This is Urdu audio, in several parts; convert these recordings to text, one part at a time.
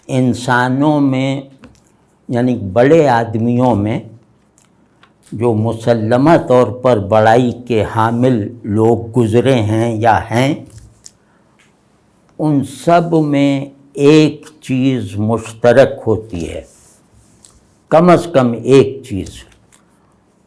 انسانوں میں یعنی بڑے آدمیوں میں جو مسلمہ طور پر بڑائی کے حامل لوگ گزرے ہیں یا ہیں، ان سب میں ایک چیز مشترک ہوتی ہے، کم از کم ایک چیز،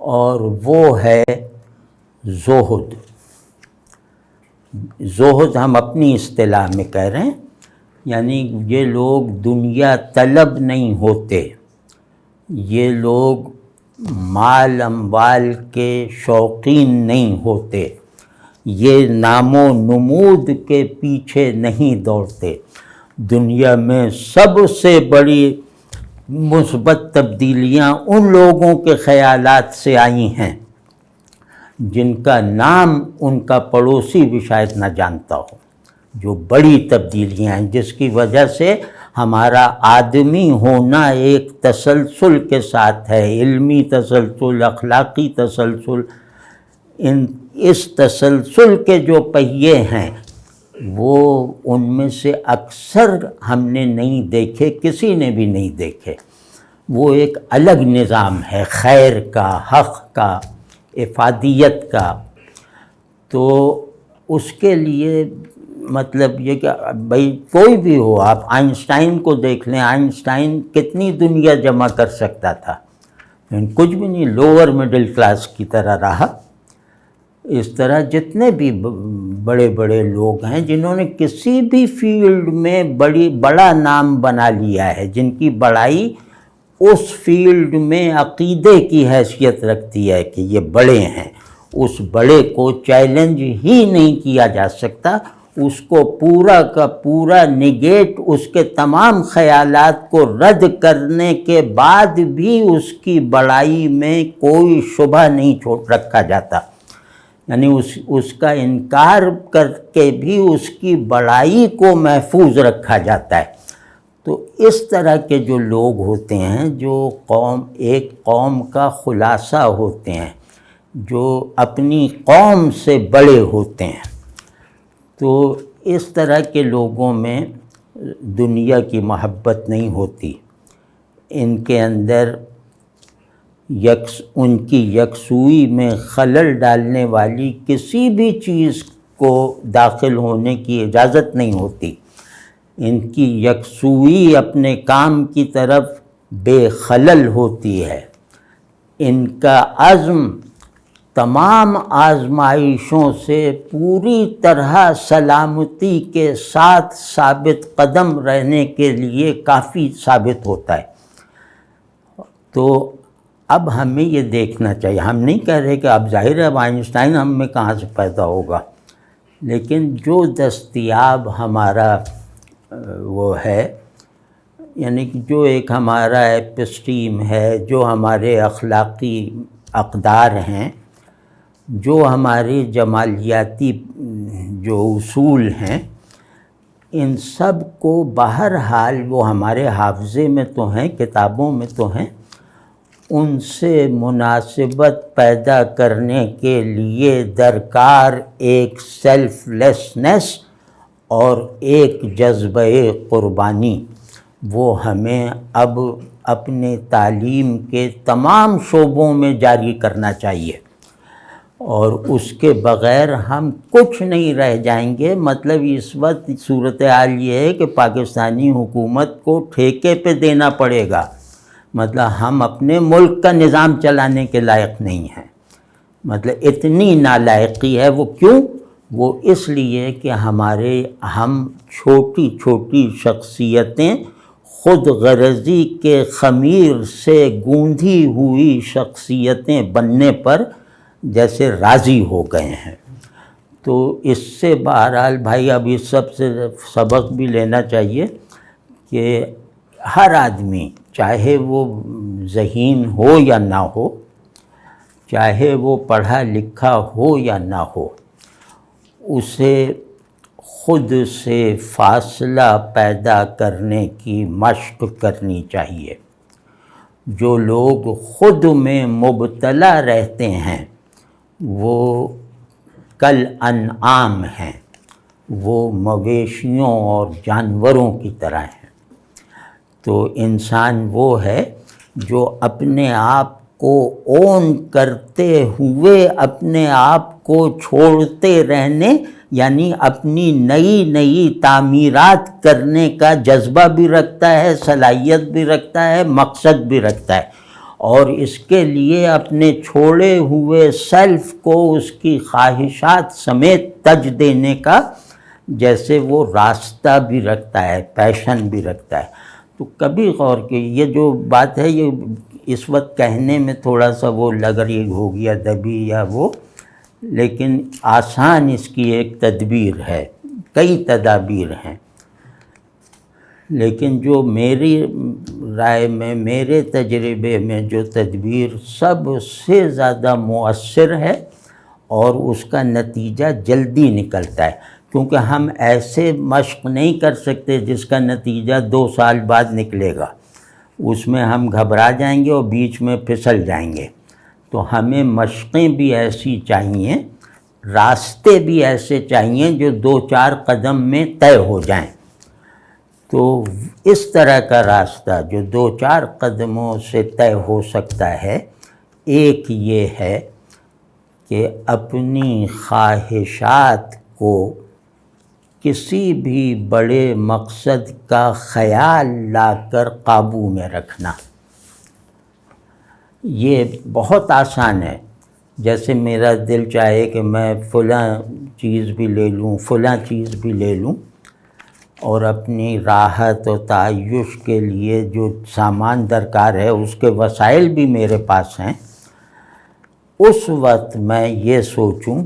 اور وہ ہے زہد۔ زہد ہم اپنی اصطلاح میں کہہ رہے ہیں، یعنی یہ لوگ دنیا طلب نہیں ہوتے، یہ لوگ مال اموال کے شوقین نہیں ہوتے، یہ نام و نمود کے پیچھے نہیں دوڑتے۔ دنیا میں سب سے بڑی مثبت تبدیلیاں ان لوگوں کے خیالات سے آئی ہیں جن کا نام ان کا پڑوسی بھی شاید نہ جانتا ہو۔ جو بڑی تبدیلیاں ہیں جس کی وجہ سے ہمارا آدمی ہونا ایک تسلسل کے ساتھ ہے، علمی تسلسل، اخلاقی تسلسل۔ اس تسلسل کے جو پہیے ہیں وہ ان میں سے اکثر ہم نے نہیں دیکھے، کسی نے بھی نہیں دیکھے۔ وہ ایک الگ نظام ہے، خیر کا، حق کا، افادیت کا۔ تو اس کے لیے مطلب یہ کہ بھئی کوئی بھی ہو، آپ آئنسٹائن کو دیکھ لیں، آئنسٹائن کتنی دنیا جمع کر سکتا تھا، کچھ بھی نہیں، لوور مڈل کلاس کی طرح رہا۔ اس طرح جتنے بھی بڑے بڑے لوگ ہیں جنہوں نے کسی بھی فیلڈ میں بڑا نام بنا لیا ہے، جن کی بڑائی اس فیلڈ میں عقیدے کی حیثیت رکھتی ہے کہ یہ بڑے ہیں، اس بڑے کو چیلنج ہی نہیں کیا جا سکتا، اس کو پورا کا پورا نگیٹ، اس کے تمام خیالات کو رد کرنے کے بعد بھی اس کی بڑائی میں کوئی شبہ نہیں رکھا جاتا، یعنی اس کا انکار کر کے بھی اس کی بڑائی کو محفوظ رکھا جاتا ہے۔ تو اس طرح کے جو لوگ ہوتے ہیں، جو ایک قوم کا خلاصہ ہوتے ہیں، جو اپنی قوم سے بڑے ہوتے ہیں، تو اس طرح کے لوگوں میں دنیا کی محبت نہیں ہوتی۔ ان کے اندر ان کی یکسوئی میں خلل ڈالنے والی کسی بھی چیز کو داخل ہونے کی اجازت نہیں ہوتی۔ ان کی یکسوئی اپنے کام کی طرف بے خلل ہوتی ہے۔ ان کا عزم تمام آزمائشوں سے پوری طرح سلامتی کے ساتھ ثابت قدم رہنے کے لیے کافی ثابت ہوتا ہے۔ تو اب ہمیں یہ دیکھنا چاہیے، ہم نہیں کہہ رہے کہ اب ظاہر ہے اب آئنسٹائن ہم میں کہاں سے پیدا ہوگا، لیکن جو دستیاب ہمارا وہ ہے، یعنی کہ جو ایک ہمارا ایپسٹیم ہے، جو ہمارے اخلاقی اقدار ہیں، جو ہمارے جمالیاتی جو اصول ہیں، ان سب کو بہرحال وہ ہمارے حافظے میں تو ہیں، کتابوں میں تو ہیں، ان سے مناسبت پیدا کرنے کے لیے درکار ایک سیلف لیسنس اور ایک جذبہ قربانی، وہ ہمیں اب اپنے تعلیم کے تمام شعبوں میں جاری کرنا چاہیے، اور اس کے بغیر ہم کچھ نہیں رہ جائیں گے۔ مطلب اس وقت صورتحال یہ ہے کہ پاکستانی حکومت کو ٹھیکے پہ دینا پڑے گا، مطلب ہم اپنے ملک کا نظام چلانے کے لائق نہیں ہیں، مطلب اتنی نالائقی ہے۔ وہ کیوں؟ وہ اس لیے کہ ہم چھوٹی چھوٹی شخصیتیں خود غرضی کے خمیر سے گوندھی ہوئی شخصیتیں بننے پر جیسے راضی ہو گئے ہیں۔ تو اس سے بہرحال بھائی اب اس سب سے سبق بھی لینا چاہیے کہ ہر آدمی، چاہے وہ ذہین ہو یا نہ ہو، چاہے وہ پڑھا لکھا ہو یا نہ ہو، اسے خود سے فاصلہ پیدا کرنے کی مشق کرنی چاہیے۔ جو لوگ خود میں مبتلا رہتے ہیں وہ کل انعام ہیں، وہ مویشیوں اور جانوروں کی طرح ہیں۔ تو انسان وہ ہے جو اپنے آپ کو اون کرتے ہوئے اپنے آپ کو چھوڑتے رہنے، یعنی اپنی نئی تعمیرات کرنے کا جذبہ بھی رکھتا ہے، صلاحیت بھی رکھتا ہے، مقصد بھی رکھتا ہے، اور اس کے لیے اپنے چھوڑے ہوئے سیلف کو اس کی خواہشات سمیت تج دینے کا جیسے وہ راستہ بھی رکھتا ہے، پیشن بھی رکھتا ہے۔ تو کبھی غور کی یہ جو بات ہے، یہ اس وقت کہنے میں تھوڑا سا وہ لگ رہی ہوگی ادبی یا وہ، لیکن آسان اس کی ایک تدبیر ہے، کئی تدابیر ہیں، لیکن جو میری رائے میں، میرے تجربے میں جو تدبیر سب سے زیادہ مؤثر ہے اور اس کا نتیجہ جلدی نکلتا ہے، کیونکہ ہم ایسے مشق نہیں کر سکتے جس کا نتیجہ 2 سال بعد نکلے گا، اس میں ہم گھبرا جائیں گے اور بیچ میں پھسل جائیں گے۔ تو ہمیں مشقیں بھی ایسی چاہیے، راستے بھی ایسے چاہیے جو 2-4 قدم میں طے ہو جائیں۔ تو اس طرح کا راستہ جو 2-4 قدموں سے طے ہو سکتا ہے، ایک یہ ہے کہ اپنی خواہشات کو کسی بھی بڑے مقصد کا خیال لا کر قابو میں رکھنا۔ یہ بہت آسان ہے، جیسے میرا دل چاہے کہ میں فلاں چیز بھی لے لوں، فلاں چیز بھی لے لوں، اور اپنی راحت و تعیش کے لیے جو سامان درکار ہے اس کے وسائل بھی میرے پاس ہیں، اس وقت میں یہ سوچوں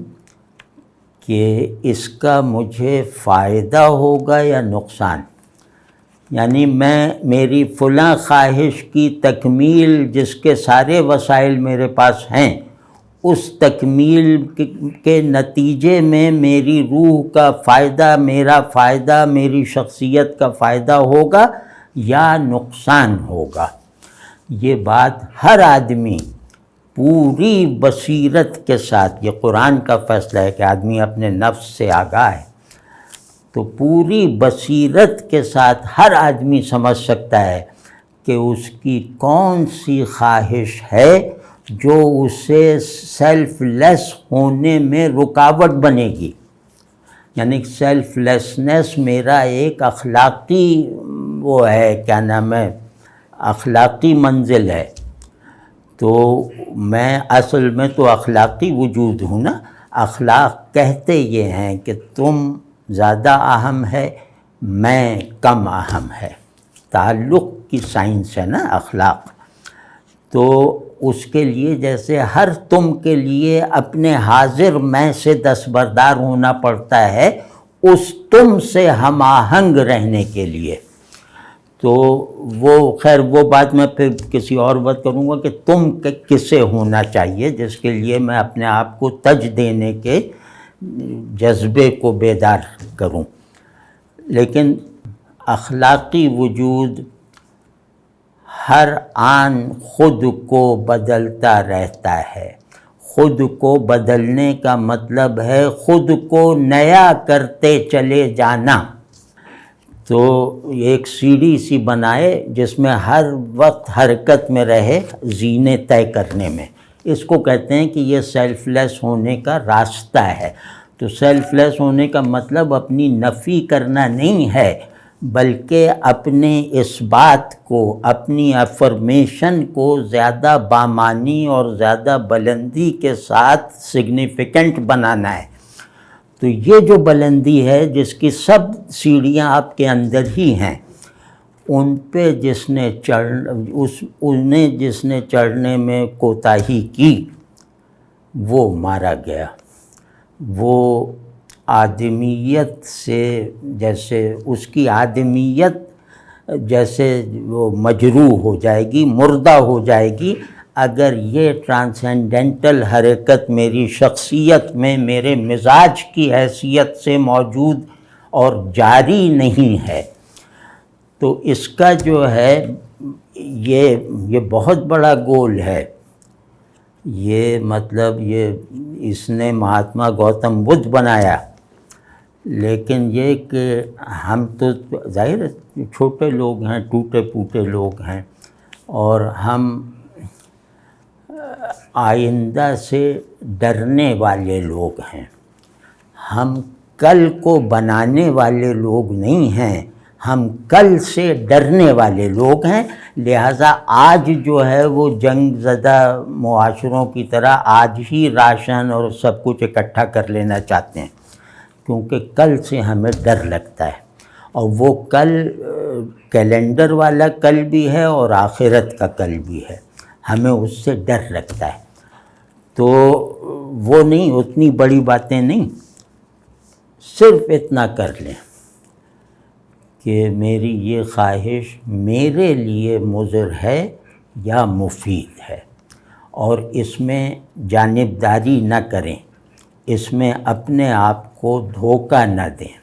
کہ اس کا مجھے فائدہ ہوگا یا نقصان، یعنی میری فلاں خواہش کی تکمیل جس کے سارے وسائل میرے پاس ہیں، اس تکمیل کے نتیجے میں میری روح کا فائدہ، میرا فائدہ، میری شخصیت کا فائدہ ہوگا یا نقصان ہوگا۔ یہ بات ہر آدمی پوری بصیرت کے ساتھ، یہ قرآن کا فیصلہ ہے کہ آدمی اپنے نفس سے آگاہ ہے، تو پوری بصیرت کے ساتھ ہر آدمی سمجھ سکتا ہے کہ اس کی کون سی خواہش ہے جو اسے سیلف لیس ہونے میں رکاوٹ بنے گی۔ یعنی سیلف لیسنس میرا ایک اخلاقی وہ ہے، کیا نام ہے، اخلاقی منزل ہے۔ تو میں اصل میں تو اخلاقی وجود ہوں نا، اخلاق کہتے یہ ہیں کہ تم زیادہ اہم ہے، میں کم اہم ہے، تعلق کی سائنس ہے نا اخلاق۔ تو اس کے لیے جیسے ہر تم کے لیے اپنے حاضر میں سے دستبردار ہونا پڑتا ہے اس تم سے ہم آہنگ رہنے کے لیے۔ تو وہ خیر وہ بات میں پھر کسی اور وقت کروں گا کہ تم کس سے ہونا چاہیے، جس کے لیے میں اپنے آپ کو تج دینے کے جذبے کو بیدار کروں۔ لیکن اخلاقی وجود ہر آن خود کو بدلتا رہتا ہے۔ خود کو بدلنے کا مطلب ہے خود کو نیا کرتے چلے جانا۔ تو ایک سیڑھی سی بنائے جس میں ہر وقت حرکت میں رہے، زینے طے کرنے میں، اس کو کہتے ہیں کہ یہ سیلف لیس ہونے کا راستہ ہے۔ تو سیلف لیس ہونے کا مطلب اپنی نفی کرنا نہیں ہے، بلکہ اپنے اس بات کو، اپنی افرمیشن کو زیادہ بامانی اور زیادہ بلندی کے ساتھ سگنیفیکنٹ بنانا ہے۔ تو یہ جو بلندی ہے جس کی سب سیڑھیاں آپ کے اندر ہی ہیں، ان پہ جس نے چڑھنے میں کوتاہی کی وہ مارا گیا۔ وہ آدمیت سے جیسے اس کی آدمیت جیسے وہ مجروح ہو جائے گی، مردہ ہو جائے گی، اگر یہ ٹرانسینڈنٹل حرکت میری شخصیت میں میرے مزاج کی حیثیت سے موجود اور جاری نہیں ہے۔ تو اس کا جو ہے یہ بہت بڑا گول ہے۔ یہ مطلب اس نے مہاتما گوتم بدھ بنایا، لیکن یہ کہ ہم تو ظاہر چھوٹے لوگ ہیں، ٹوٹے پوٹے لوگ ہیں، اور ہم آئندہ سے ڈرنے والے لوگ ہیں، ہم کل کو بنانے والے لوگ نہیں ہیں، ہم کل سے ڈرنے والے لوگ ہیں۔ لہٰذا آج جو ہے وہ جنگ زدہ معاشروں کی طرح آج ہی راشن اور سب کچھ اکٹھا کر لینا چاہتے ہیں، کیونکہ کل سے ہمیں ڈر لگتا ہے، اور وہ کل کیلنڈر والا کل بھی ہے اور آخرت کا کل بھی ہے، ہمیں اس سے ڈر لگتا ہے۔ تو وہ نہیں، اتنی بڑی باتیں نہیں، صرف اتنا کر لیں کہ میری یہ خواہش میرے لیے مضر ہے یا مفید ہے، اور اس میں جانبداری نہ کریں، اس میں اپنے آپ کو دھوکہ نہ دیں۔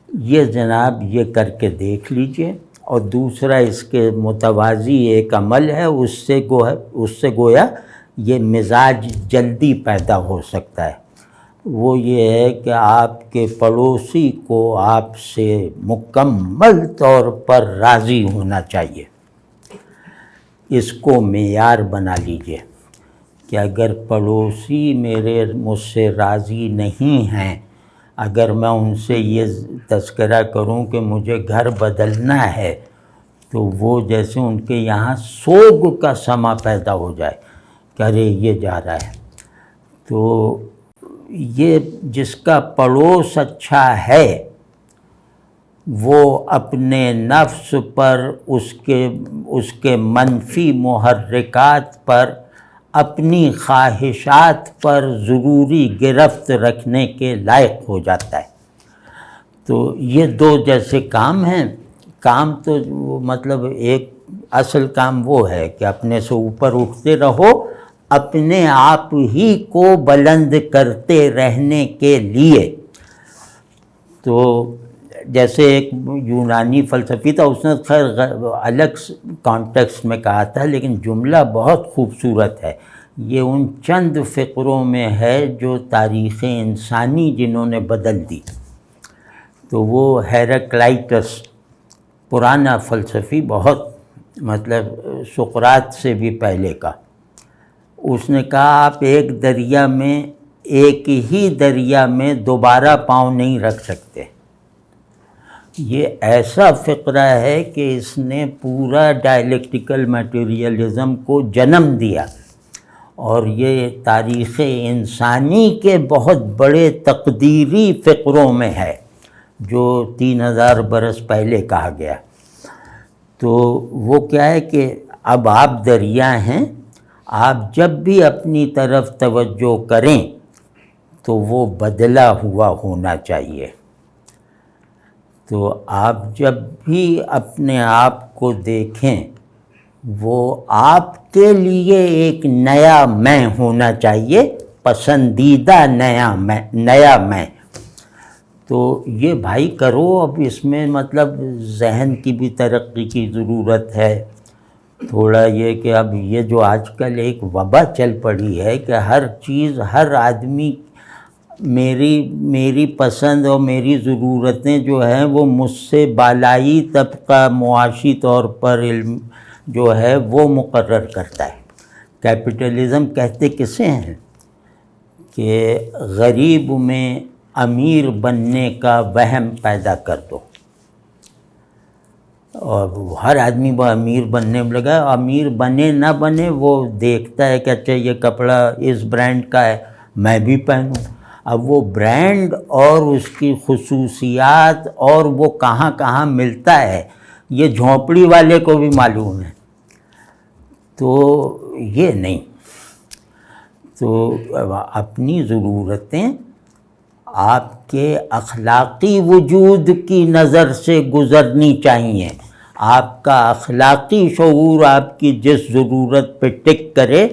یہ جناب یہ کر کے دیکھ لیجئے۔ اور دوسرا اس کے متوازی ایک عمل ہے، اس سے گویا یہ مزاج جلدی پیدا ہو سکتا ہے، وہ یہ ہے کہ آپ کے پڑوسی کو آپ سے مکمل طور پر راضی ہونا چاہیے۔ اس کو معیار بنا لیجئے کہ اگر پڑوسی مجھ سے راضی نہیں ہیں، اگر میں ان سے یہ تذکرہ کروں کہ مجھے گھر بدلنا ہے، تو وہ جیسے ان کے یہاں سوگ کا سما پیدا ہو جائے کہ ارے یہ جا رہا ہے۔ تو یہ جس کا پڑوس اچھا ہے وہ اپنے نفس پر، اس کے منفی محرکات پر، اپنی خواہشات پر ضروری گرفت رکھنے کے لائق ہو جاتا ہے۔ تو یہ دو جیسے کام ہیں، کام تو مطلب ایک اصل کام وہ ہے کہ اپنے سے اوپر اٹھتے رہو، اپنے آپ ہی کو بلند کرتے رہنے کے لیے۔ تو جیسے ایک یونانی فلسفی تھا، اس نے خیر الگ کانٹیکسٹ میں کہا تھا، لیکن جملہ بہت خوبصورت ہے۔ یہ ان چند فقروں میں ہے جو تاریخ انسانی جنہوں نے بدل دی۔ تو وہ ہیراکلائٹس، پرانا فلسفی، بہت مطلب سقراط سے بھی پہلے کا، اس نے کہا آپ ایک ہی دریا میں دوبارہ پاؤں نہیں رکھ سکتے۔ یہ ایسا فقرہ ہے کہ اس نے پورا ڈائلیکٹیکل میٹیریلزم کو جنم دیا، اور یہ تاریخ انسانی کے بہت بڑے تقدیری فقروں میں ہے جو 3000 برس پہلے کہا گیا۔ تو وہ کیا ہے کہ اب آپ دریا ہیں، آپ جب بھی اپنی طرف توجہ کریں تو وہ بدلا ہوا ہونا چاہیے۔ تو آپ جب بھی اپنے آپ کو دیکھیں وہ آپ کے لیے ایک نیا میں ہونا چاہیے، پسندیدہ نیا میں۔ تو یہ بھائی کرو، اب اس میں مطلب ذہن کی بھی ترقی کی ضرورت ہے تھوڑا۔ یہ کہ اب یہ جو آج کل ایک وبا چل پڑی ہے کہ ہر چیز، ہر آدمی، میری پسند اور میری ضرورتیں جو ہیں وہ مجھ سے بالائی طبقہ معاشی طور پر علم جو ہے وہ مقرر کرتا ہے۔ کیپٹلزم کہتے کسے ہیں کہ غریب میں امیر بننے کا وہم پیدا کر دو، اور ہر آدمی وہ امیر بننے میں لگا۔ امیر بنے نہ بنے وہ دیکھتا ہے کہ اچھا یہ کپڑا اس برانڈ کا ہے، میں بھی پہنوں۔ اب وہ برانڈ اور اس کی خصوصیات اور وہ کہاں کہاں ملتا ہے یہ جھونپڑی والے کو بھی معلوم ہے۔ تو یہ نہیں، تو اپنی ضرورتیں آپ کے اخلاقی وجود کی نظر سے گزرنی چاہیے۔ آپ کا اخلاقی شعور آپ کی جس ضرورت پہ ٹک کرے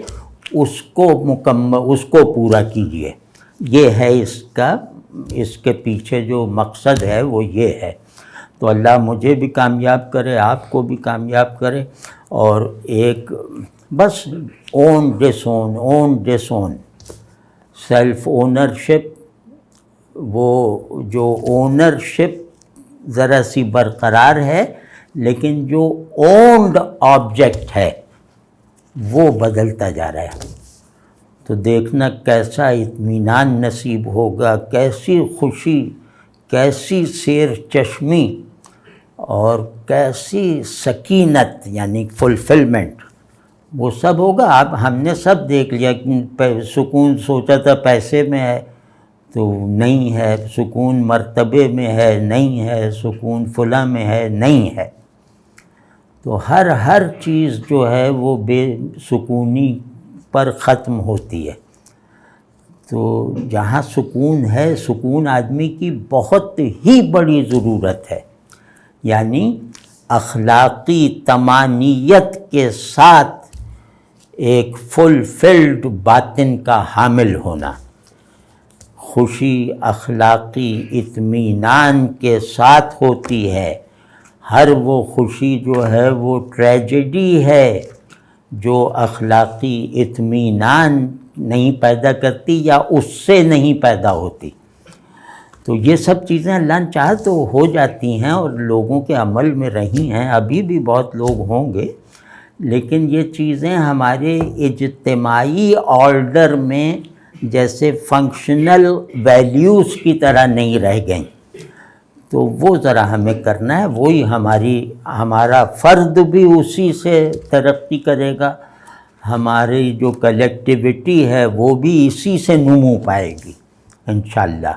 اس کو پورا کیجیے۔ یہ ہے اس کے پیچھے جو مقصد ہے وہ یہ ہے۔ تو اللہ مجھے بھی کامیاب کرے، آپ کو بھی کامیاب کرے، اور ایک بس اون ڈس اون سیلف اونرشپ وہ جو اونرشپ ذرا سی برقرار ہے، لیکن جو اونڈ آبجیکٹ ہے وہ بدلتا جا رہا ہے۔ تو دیکھنا کیسا اطمینان نصیب ہوگا، کیسی خوشی، کیسی سیر چشمی اور کیسی سکینت یعنی فلفلمنٹ، وہ سب ہوگا۔ اب ہم نے سب دیکھ لیا کہ سکون سوچا تھا پیسے میں ہے تو نہیں ہے، سکون مرتبے میں ہے نہیں ہے، سکون فلاں میں ہے نہیں ہے۔ تو ہر چیز جو ہے وہ بے سکونی پر ختم ہوتی ہے۔ تو جہاں سکون ہے، سکون آدمی کی بہت ہی بڑی ضرورت ہے، یعنی اخلاقی طمانینت کے ساتھ ایک فلفلڈ باطن کا حامل ہونا، خوشی اخلاقی اطمینان کے ساتھ ہوتی ہے۔ ہر وہ خوشی جو ہے وہ ٹریجڈی ہے جو اخلاقی اطمینان نہیں پیدا کرتی یا اس سے نہیں پیدا ہوتی۔ تو یہ سب چیزیں اللہ نے چاہا تو ہو جاتی ہیں اور لوگوں کے عمل میں رہی ہیں، ابھی بھی بہت لوگ ہوں گے، لیکن یہ چیزیں ہمارے اجتماعی آرڈر میں جیسے فنکشنل ویلیوز کی طرح نہیں رہ گئیں۔ تو وہ ذرا ہمیں کرنا ہے، وہی ہمارا فرد بھی اسی سے ترقی کرے گا، ہماری جو کلیکٹیویٹی ہے وہ بھی اسی سے نمو پائے گی انشاءاللہ۔